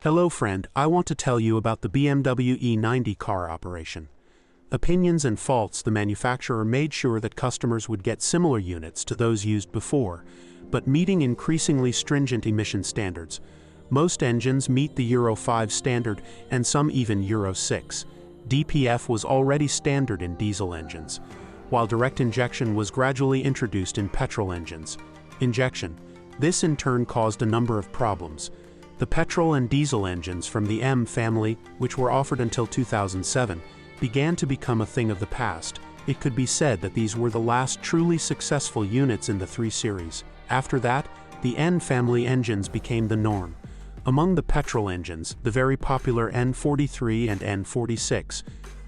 Hello friend, I want to tell you about the BMW E90 car operation. Opinions and faults. The manufacturer made sure that customers would get similar units to those used before, but meeting increasingly stringent emission standards. Most engines meet the Euro 5 standard and some even Euro 6. DPF was already standard in diesel engines, while direct injection was gradually introduced in petrol engines. This in turn caused a number of problems. The petrol and diesel engines from the M family, which were offered until 2007, began to become a thing of the past. It could be said that these were the last truly successful units in the 3 Series. After that, the N family engines became the norm. Among the petrol engines, the very popular N43 and N46,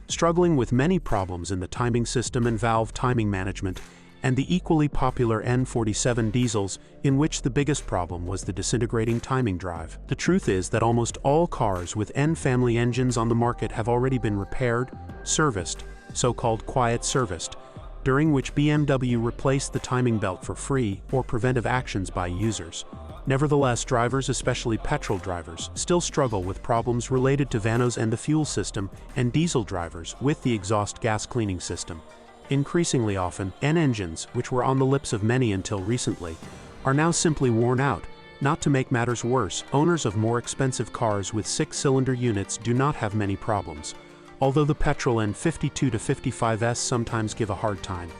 struggling with many problems in the timing system and valve timing management, and the equally popular N47 diesels, in which the biggest problem was the disintegrating timing drive. The truth is that almost all cars with N family engines on the market have already been repaired, serviced, so-called quiet serviced, during which BMW replaced the timing belt for free or preventive actions by users. Nevertheless, drivers, especially petrol drivers, still struggle with problems related to vanos and the fuel system, and diesel drivers with the exhaust gas cleaning system. Increasingly often, N engines, which were on the lips of many until recently, are now simply worn out. Not to make matters worse, owners of more expensive cars with 6-cylinder units do not have many problems, although the petrol N52 to 55s sometimes give a hard time.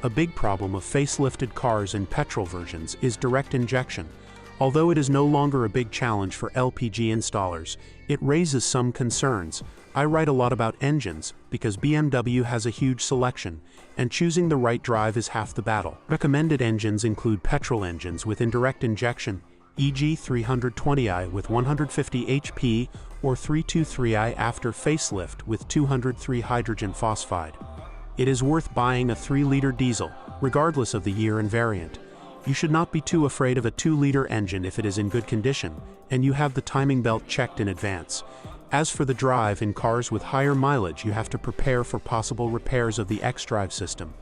A big problem of facelifted cars in petrol versions is direct injection. Although it is no longer a big challenge for LPG installers, it raises some concerns. I write a lot about engines because BMW has a huge selection, and choosing the right drive is half the battle. Recommended engines include petrol engines with indirect injection, e.g. 320i with 150 HP or 323i after facelift with 203 hydrogen phosphide. It is worth buying a 3-liter diesel, regardless of the year and variant. You should not be too afraid of a 2-liter engine if it is in good condition, and you have the timing belt checked in advance. As for the drive, in cars with higher mileage you have to prepare for possible repairs of the X-drive system.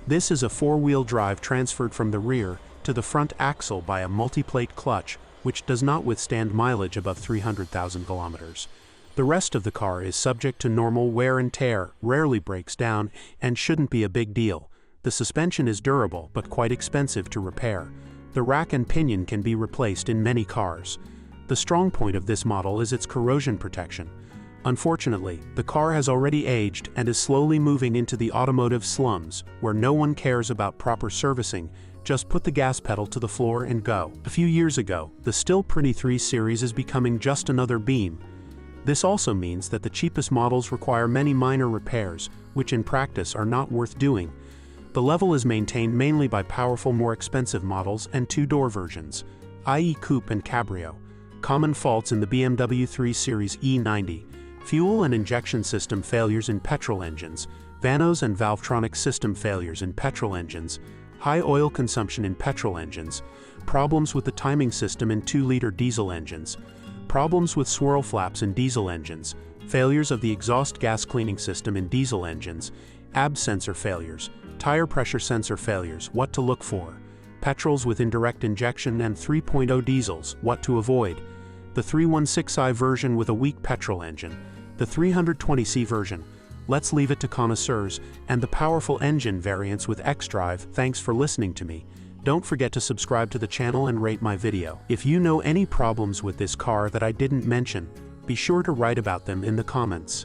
This is a 4-wheel drive transferred from the rear to the front axle by a multi-plate clutch, which does not withstand mileage above 300,000 kilometers. The rest of the car is subject to normal wear and tear, rarely breaks down, and shouldn't be a big deal. The suspension is durable but quite expensive to repair. The rack and pinion can be replaced in many cars. The strong point of this model is its corrosion protection. Unfortunately, the car has already aged and is slowly moving into the automotive slums, where no one cares about proper servicing. Just put the gas pedal to the floor and go. A few years ago, the still pretty 3 Series is becoming just another beam. This also means that the cheapest models require many minor repairs, which in practice are not worth doing. The level is maintained mainly by powerful, more expensive models and 2-door versions, i.e. coupe and cabrio. Common faults in the BMW 3 Series E90: fuel and injection system failures in petrol engines, vanos and valvetronic system failures in petrol engines, high oil consumption in petrol engines, problems with the timing system in 2-liter diesel engines, problems with swirl flaps in diesel engines, failures of the exhaust gas cleaning system in diesel engines, ABS sensor failures, tire pressure sensor failures, what to look for, petrols with indirect injection and 3.0 diesels, what to avoid, the 316i version with a weak petrol engine, the 320c version, let's leave it to connoisseurs, and the powerful engine variants with X-drive. Thanks for listening to me. Don't forget to subscribe to the channel and rate my video. If you know any problems with this car that I didn't mention, be sure to write about them in the comments.